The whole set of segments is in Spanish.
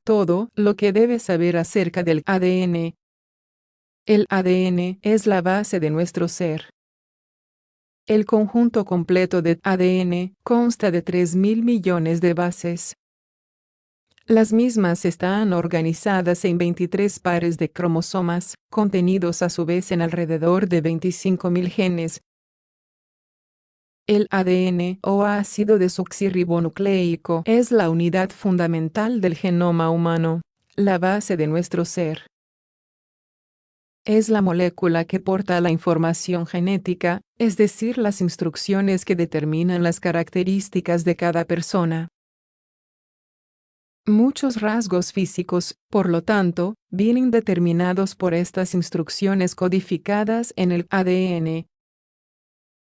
Todo lo que debes saber acerca del ADN. El ADN es la base de nuestro ser. El conjunto completo de ADN consta de 3.000 millones de bases. Las mismas están organizadas en 23 pares de cromosomas, contenidos a su vez en alrededor de 25.000 genes. El ADN o ácido desoxirribonucleico es la unidad fundamental del genoma humano, la base de nuestro ser. Es la molécula que porta la información genética, es decir, las instrucciones que determinan las características de cada persona. Muchos rasgos físicos, por lo tanto, vienen determinados por estas instrucciones codificadas en el ADN.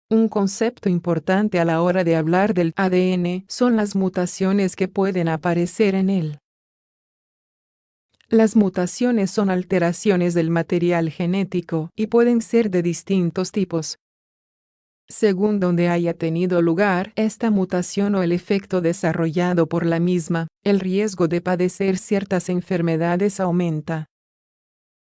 Un concepto importante a la hora de hablar del ADN son las mutaciones que pueden aparecer en él. Las mutaciones son alteraciones del material genético y pueden ser de distintos tipos. Según donde haya tenido lugar esta mutación o el efecto desarrollado por la misma, el riesgo de padecer ciertas enfermedades aumenta.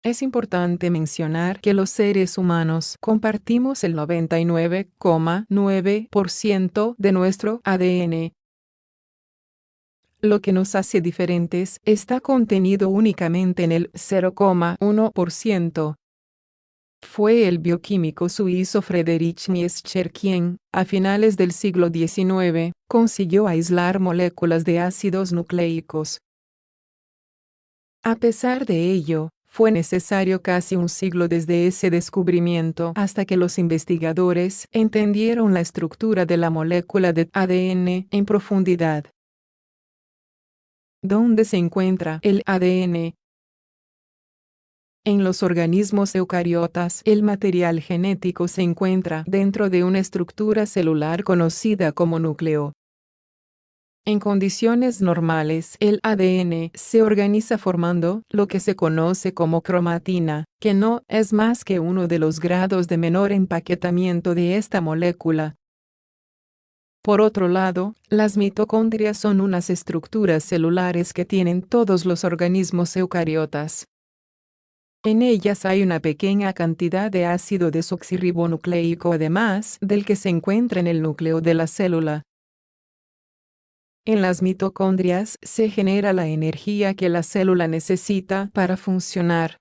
Es importante mencionar que los seres humanos compartimos el 99,9% de nuestro ADN. Lo que nos hace diferentes está contenido únicamente en el 0,1%. Fue el bioquímico suizo Friedrich Miescher quien, a finales del siglo XIX, consiguió aislar moléculas de ácidos nucleicos. A pesar de ello, fue necesario casi un siglo desde ese descubrimiento hasta que los investigadores entendieron la estructura de la molécula de ADN en profundidad. ¿Dónde se encuentra el ADN? En los organismos eucariotas, el material genético se encuentra dentro de una estructura celular conocida como núcleo. En condiciones normales, el ADN se organiza formando lo que se conoce como cromatina, que no es más que uno de los grados de menor empaquetamiento de esta molécula. Por otro lado, las mitocondrias son unas estructuras celulares que tienen todos los organismos eucariotas. En ellas hay una pequeña cantidad de ácido desoxirribonucleico además del que se encuentra en el núcleo de la célula. En las mitocondrias se genera la energía que la célula necesita para funcionar.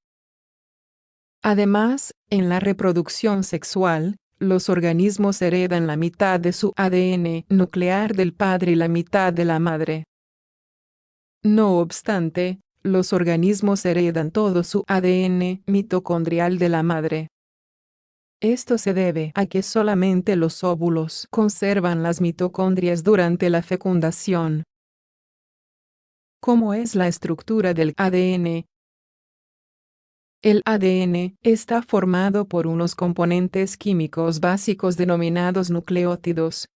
Además, en la reproducción sexual, los organismos heredan la mitad de su ADN nuclear del padre y la mitad de la madre. No obstante, los organismos heredan todo su ADN mitocondrial de la madre. Esto se debe a que solamente los óvulos conservan las mitocondrias durante la fecundación. ¿Cómo es la estructura del ADN? El ADN está formado por unos componentes químicos básicos denominados nucleótidos.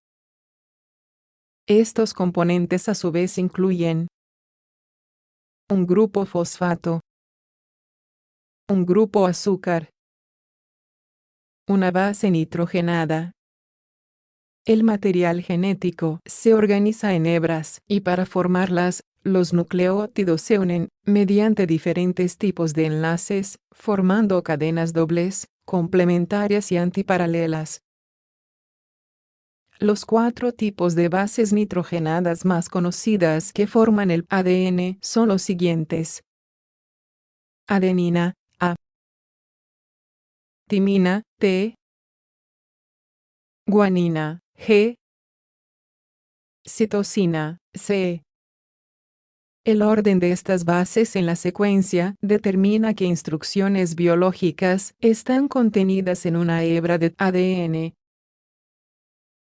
Estos componentes a su vez incluyen un grupo fosfato, un grupo azúcar, una base nitrogenada. El material genético se organiza en hebras y para formarlas, los nucleótidos se unen mediante diferentes tipos de enlaces, formando cadenas dobles, complementarias y antiparalelas. Los 4 tipos de bases nitrogenadas más conocidas que forman el ADN son los siguientes: adenina, A; timina, T; guanina, G; citosina, C. El orden de estas bases en la secuencia determina qué instrucciones biológicas están contenidas en una hebra de ADN.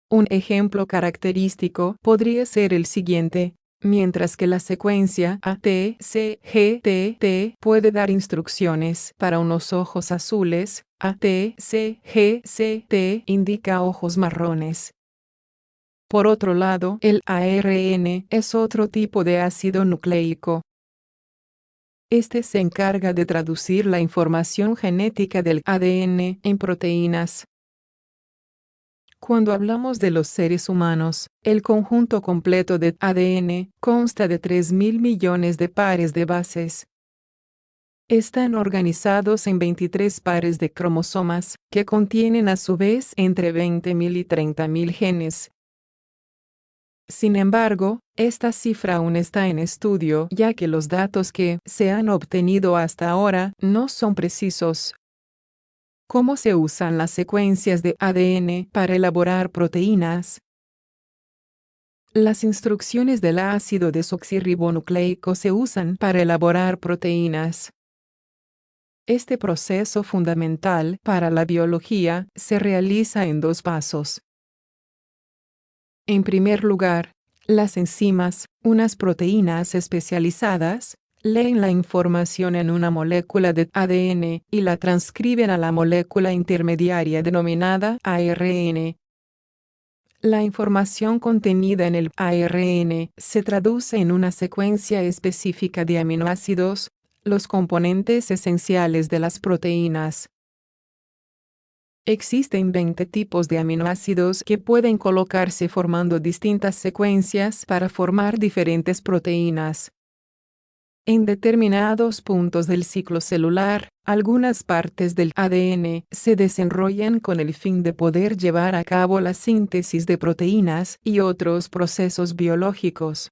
Un ejemplo característico podría ser el siguiente: mientras que la secuencia ATCGTT puede dar instrucciones para unos ojos azules, ATCGCT indica ojos marrones. Por otro lado, el ARN es otro tipo de ácido nucleico. Este se encarga de traducir la información genética del ADN en proteínas. Cuando hablamos de los seres humanos, el conjunto completo de ADN consta de 3.000 millones de pares de bases. Están organizados en 23 pares de cromosomas, que contienen a su vez entre 20.000 y 30.000 genes. Sin embargo, esta cifra aún está en estudio, ya que los datos que se han obtenido hasta ahora no son precisos. ¿Cómo se usan las secuencias de ADN para elaborar proteínas? Las instrucciones del ácido desoxirribonucleico se usan para elaborar proteínas. Este proceso fundamental para la biología se realiza en dos pasos. En primer lugar, las enzimas, unas proteínas especializadas, leen la información en una molécula de ADN y la transcriben a la molécula intermediaria denominada ARN. La información contenida en el ARN se traduce en una secuencia específica de aminoácidos, los componentes esenciales de las proteínas. Existen 20 tipos de aminoácidos que pueden colocarse formando distintas secuencias para formar diferentes proteínas. En determinados puntos del ciclo celular, algunas partes del ADN se desenrollan con el fin de poder llevar a cabo la síntesis de proteínas y otros procesos biológicos.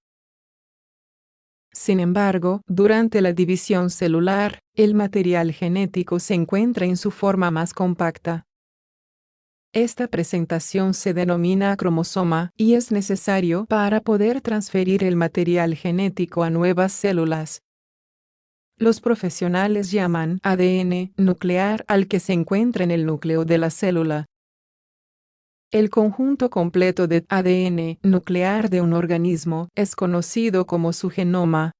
Sin embargo, durante la división celular, el material genético se encuentra en su forma más compacta. Esta presentación se denomina cromosoma y es necesario para poder transferir el material genético a nuevas células. Los profesionales llaman ADN nuclear al que se encuentra en el núcleo de la célula. El conjunto completo de ADN nuclear de un organismo es conocido como su genoma.